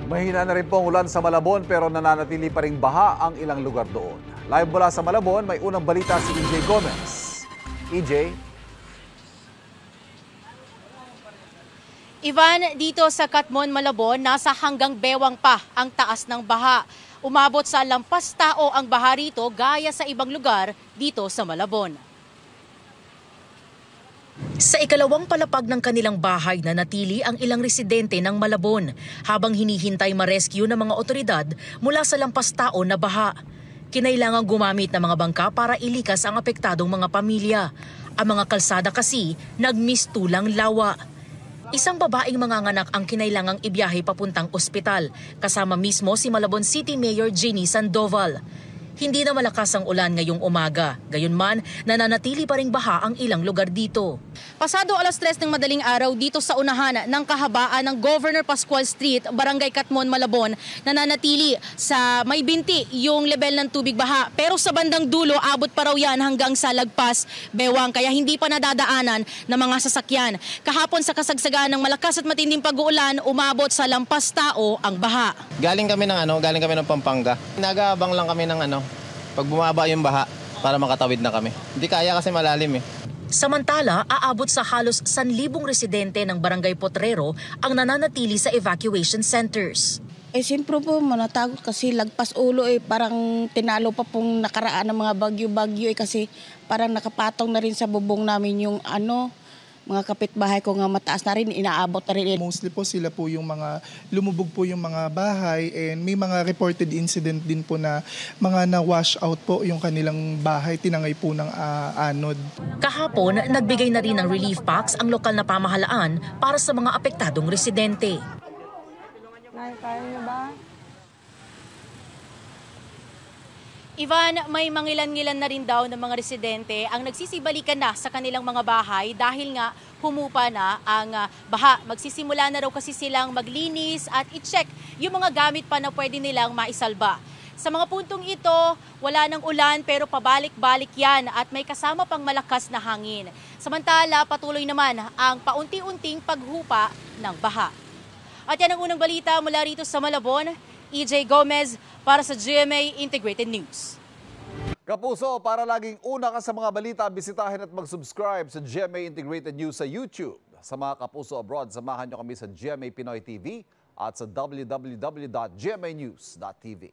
Mahina na rin po ang ulan sa Malabon pero nananatili pa ring baha ang ilang lugar doon. Live mula sa Malabon, may unang balita si EJ Gomez. EJ? Ivan, dito sa Katmon, Malabon, nasa hanggang bewang pa ang taas ng baha. Umabot sa lampas tao ang baha rito gaya sa ibang lugar dito sa Malabon. Sa ikalawang palapag ng kanilang bahay na natili ang ilang residente ng Malabon habang hinihintay ma-rescue ng mga otoridad mula sa lampas tao na baha. Kinailangang gumamit ng mga bangka para ilikas ang apektadong mga pamilya. Ang mga kalsada kasi nagmistulang lawa. Isang babaeng manganganak ang kinailangang ibiyahe papuntang ospital, kasama mismo si Malabon City Mayor Jenny Sandoval. Hindi na malakas ang ulan ngayong umaga, gayunman nananatili pa ring baha ang ilang lugar dito. Pasado 3:00 ng madaling araw dito sa unahan ng kahabaan ng Governor Pascual Street, Barangay Katmon, Malabon, nananatili sa may binti yung level ng tubig baha. Pero sa bandang dulo, abot pa raw yan hanggang sa lagpas bewang, kaya hindi pa nadadaanan ng mga sasakyan. Kahapon sa kasagsagaan ng malakas at matinding pag-uulan, umabot sa lampas tao ang baha. Galing kami ng Pampanga. Nag-aabang lang kami ng pag bumaba yung baha para makatawid na kami. Hindi kaya kasi malalim eh. Samantala, aabot sa halos 1,000 residente ng Barangay Potrero ang nananatili sa evacuation centers. Siyempre po, manatagot kasi lagpas ulo parang tinalo pa pong nakaraan ng mga bagyo-bagyo kasi parang nakapatong na rin sa bubong namin yung mga kapitbahay ko nga mataas na rin, inaabot na rin. Mostly po sila po yung mga lumubog po yung mga bahay and may mga reported incident din po na mga na-wash out po yung kanilang bahay, tinangay po ng anod. Kahapon, nagbigay na rin ng relief packs ang lokal na pamahalaan para sa mga apektadong residente. Kaya niyo ba? Ivan, may mangilan-ngilan na rin daw ng mga residente ang nagsisibalikan na sa kanilang mga bahay dahil nga humupa na ang baha. Magsisimula na raw kasi silang maglinis at i-check yung mga gamit pa na pwede nilang maisalba. Sa mga puntong ito, wala ng ulan pero pabalik-balik yan at may kasama pang malakas na hangin. Samantala, patuloy naman ang paunti-unting paghupa ng baha. At yan ang unang balita mula rito sa Malabon. EJ Gomez para sa GMA Integrated News. Kapuso, para laging una ka sa mga balita, bisitahin at mag-subscribe sa GMA Integrated News sa YouTube. Sa mga kapuso abroad, samahan nyo kami sa GMA Pinoy TV at sa www.gmanews.tv.